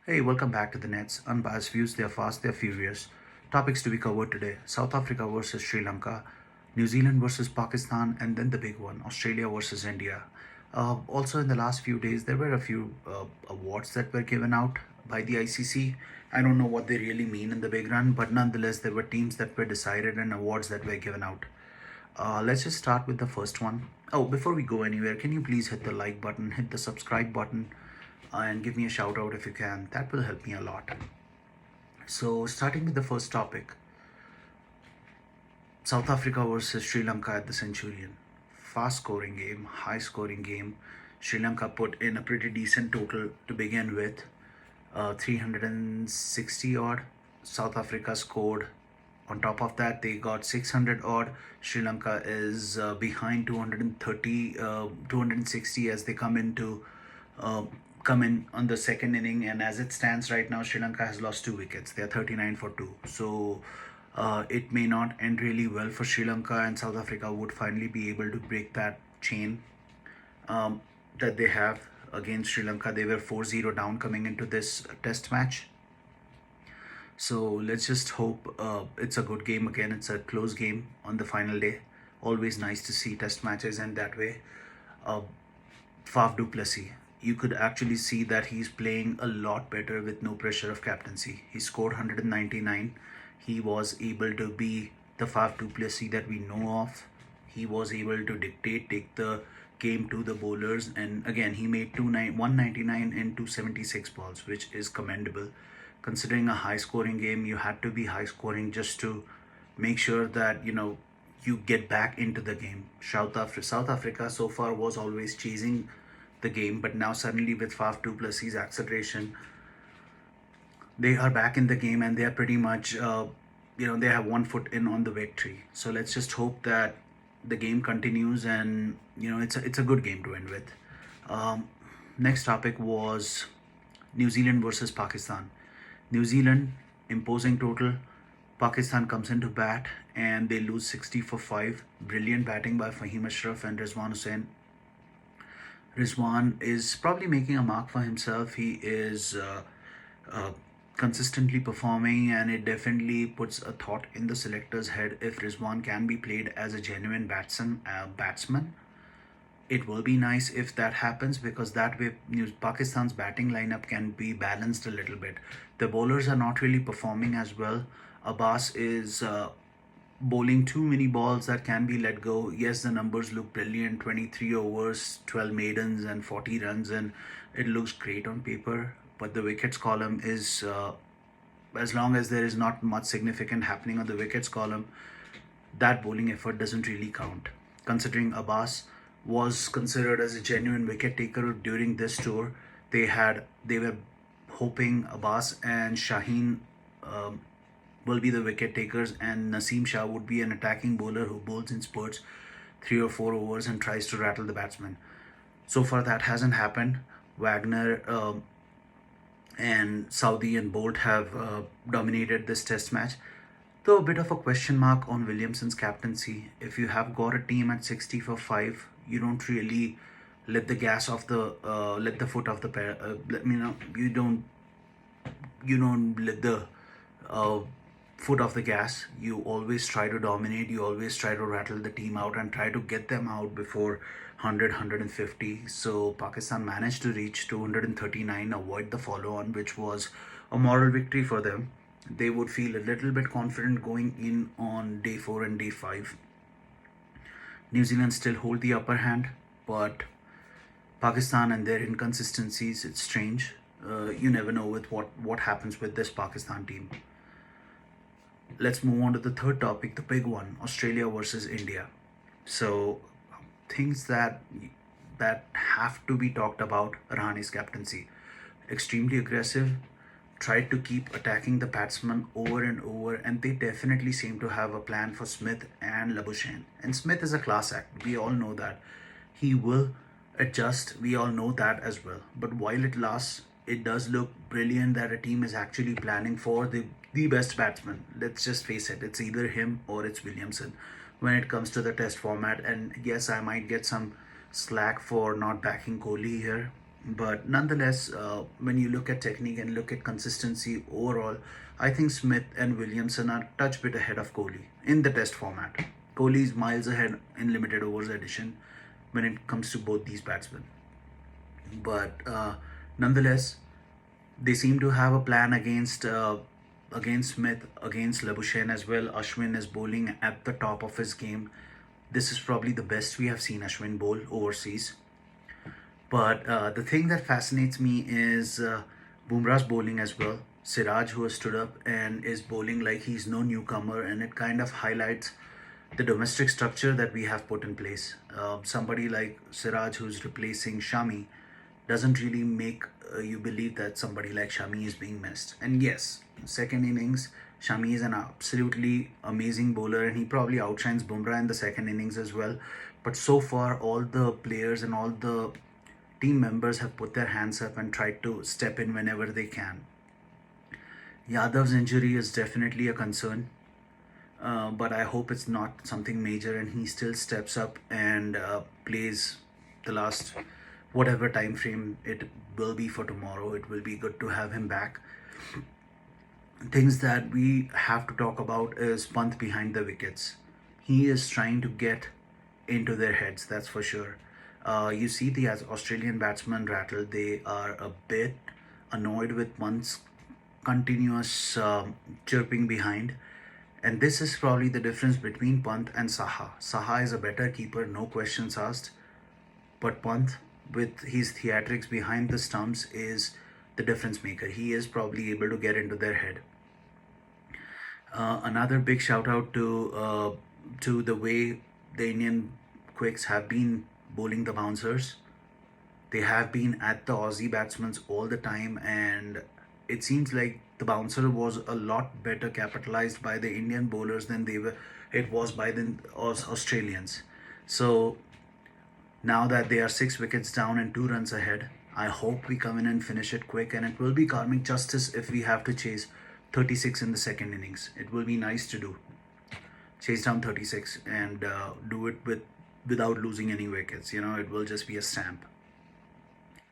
Hey, welcome back to the Nets. Unbiased views, they're fast, they're furious. Topics to be covered today: South Africa versus Sri Lanka, New Zealand versus Pakistan, and then the big one, Australia versus India. Also, in the last few days, there were a few awards that were given out by the ICC. I don't know what they really mean in the big run, but nonetheless, there were teams that were decided and awards that were given out. Let's just start with the first one. Oh, before we go anywhere, can you please hit the like button, hit the subscribe button, and give me a shout out if you can? That will help me a lot. So, starting with the first topic, South Africa versus Sri Lanka at the Centurion. Fast scoring game, high scoring game. Sri Lanka put in a pretty decent total to begin with, 360 odd. South Africa scored. On top of that, they got 600 odd. Sri Lanka is behind 230, 260 as they uh, come in on the second inning. And as it stands right now, Sri Lanka has lost 2 wickets. They are 39 for 2. So it may not end really well for Sri Lanka, and South Africa would finally be able to break that chain um, that they have against Sri Lanka. They were 4-0 down coming into this test match. So let's just hope it's a good game again. It's a close game on the final day. Always nice to see test matches and that way. Uh, Faf du Plessis, you could actually see that he's playing a lot better with no pressure of captaincy. He scored 199. He was able to be the Faf du Plessis that we know of. He was able to dictate, take the game to the bowlers, and again he made 199 in 276 balls, which is commendable. Considering a high scoring game, you had to be high scoring just to make sure that you get back into the game. South Africa so far was always chasing the game, but now suddenly with Faf du Plessis' acceleration, they are back in the game and they are pretty much, they have one foot in on the victory. So let's just hope that the game continues and it's a good game to end with. Um, Next topic was New Zealand versus Pakistan. New Zealand imposing total. Pakistan comes into bat and they lose 60 for 5. Brilliant batting by Fahim Ashraf and Rizwan Hussain. Rizwan is probably making a mark for himself. He is uh, consistently performing, and it definitely puts a thought in the selector's head if Rizwan can be played as a genuine batsman. It will be nice if that happens because that way Pakistan's batting lineup can be balanced a little bit. The bowlers are not really performing as well. Abbas is bowling too many balls that can be let go. Yes, the numbers look brilliant: 23 overs, 12 maidens, and 40 runs, and it looks great on paper. But the wickets column is, as long as there is not much significant happening on the wickets column, that bowling effort doesn't really count. Considering Abbas was considered as a genuine wicket taker during this tour, they were hoping Abbas and Shaheen um, will be the wicket takers, and Naseem Shah would be an attacking bowler who bowls in spurts 3 or 4 overs and tries to rattle the batsman. So far, that hasn't happened. Wagner and Saudi and Bolt have dominated this test match. Though a bit of a question mark on Williamson's captaincy. If you have got a team at 60 for 5, you don't really let the foot off the you don't let the uh, foot off the gas. You always try to dominate. You always try to rattle the team out and try to get them out before 100, 150. So Pakistan managed to reach 239, avoid the follow on, which was a moral victory for them. They would feel a little bit confident going in on day 4 and day 5. New Zealand still hold the upper hand, but Pakistan and their inconsistencies, it's strange. You never know with what happens with this Pakistan team. Let's move on to the third topic, the big one, Australia versus India. So things that have to be talked about: Rahani's captaincy, extremely aggressive, tried to keep attacking the batsman over and over, and they definitely seem to have a plan for Smith and Labuschagne. And Smith is a class act. We all know that. He will adjust. We all know that as well. But while it lasts, it does look brilliant that a team is actually planning for the best batsman. Let's just face it, it's either him or it's Williamson when it comes to the test format. And yes, I might get some slack for not backing Kohli here. But nonetheless, when you look at technique and look at consistency overall, I think Smith and Williamson are a touch bit ahead of Kohli in the test format. Kohli is miles ahead in limited overs edition when it comes to both these batsmen. But nonetheless, they seem to have a plan against Smith, against Labuschagne as well. Ashwin is bowling at the top of his game. This is probably the best we have seen Ashwin bowl overseas. But the thing that fascinates me is Bumrah's bowling as well. Siraj, who has stood up and is bowling like he's no newcomer, and it kind of highlights the domestic structure that we have put in place. Somebody like Siraj, who's replacing Shami, doesn't really make you believe that somebody like Shami is being missed. And yes, second innings, Shami is an absolutely amazing bowler, and he probably outshines Bumrah in the second innings as well. But so far, all the players and all the team members have put their hands up and tried to step in whenever they can. Yadav's injury is definitely a concern, but I hope it's not something major and he still steps up and plays the last whatever time frame it will be for tomorrow. It will be good to have him back. Things that we have to talk about is Pant behind the wickets. He is trying to get into their heads, that's for sure. You see the Australian batsmen rattle, they are a bit annoyed with Pant's continuous chirping behind. And this is probably the difference between Pant and Saha. Saha is a better keeper, no questions asked. But Pant, with his theatrics behind the stumps, is the difference maker. He is probably able to get into their head. Another big shout out to the way the Indian quicks have been bowling the bouncers. They have been at the Aussie batsmen all the time, and it seems like the bouncer was a lot better capitalized by the Indian bowlers than it was by the Australians. So now that they are 6 wickets down and 2 runs ahead, I hope we come in and finish it quick, and it will be karmic justice if we have to chase 36 in the second innings. It will be nice to do. Chase down 36 and do it without losing any wickets. It will just be a stamp.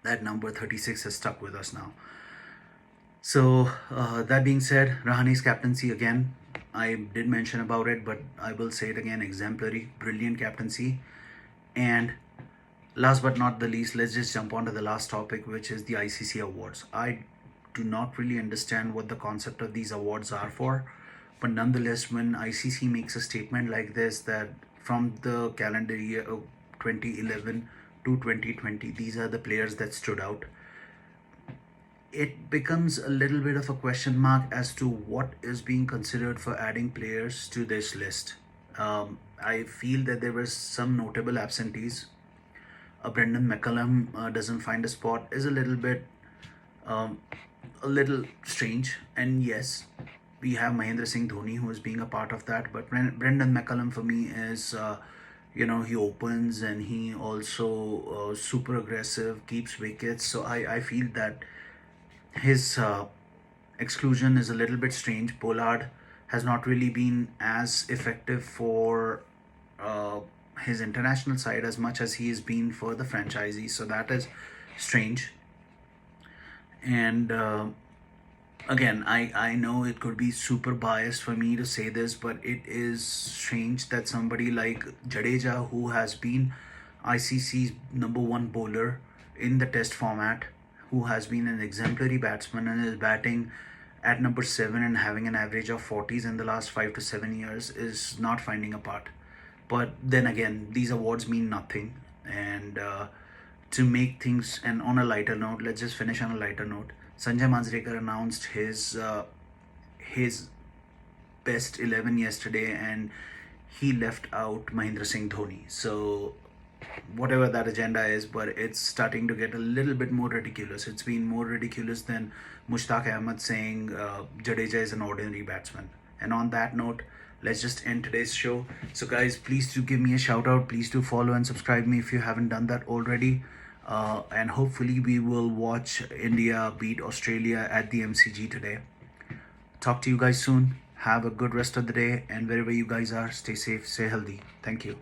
That number 36 has stuck with us now. So that being said, Rahane's captaincy again, I did mention about it, but I will say it again, exemplary, brilliant captaincy. And last but not the least, let's just jump on to the last topic, which is the ICC awards. I do not really understand what the concept of these awards are for, but nonetheless, when ICC makes a statement like this, that from the calendar year of 2011 to 2020, these are the players that stood out, it becomes a little bit of a question mark as to what is being considered for adding players to this list. I feel that there were some notable absentees. Brendan McCullum doesn't find a spot is a little strange. And yes, we have Mahendra Singh Dhoni who is being a part of that. But Brendan McCullum for me is, he opens and he also super aggressive, keeps wickets. So I feel that his exclusion is a little bit strange. Pollard has not really been as effective for his international side as much as he has been for the franchisee. So that is strange. And again, I know it could be super biased for me to say this, but it is strange that somebody like Jadeja, who has been ICC's #1 bowler in the test format, who has been an exemplary batsman and is batting at number 7 and having an average of 40s in the last 5 to 7 years, is not finding a part. But then again, these awards mean nothing. And to make things, and on a lighter note, let's just finish on a lighter note. Sanjay Manjrekar announced his best 11 yesterday, and he left out Mahendra Singh Dhoni. So whatever that agenda is, but it's starting to get a little bit more ridiculous. It's been more ridiculous than Mushtaq Ahmed saying Jadeja is an ordinary batsman. And on that note, let's just end today's show. So guys, please do give me a shout out. Please do follow and subscribe me if you haven't done that already. And hopefully we will watch India beat Australia at the MCG today. Talk to you guys soon. Have a good rest of the day, and wherever you guys are, stay safe, stay healthy. Thank you.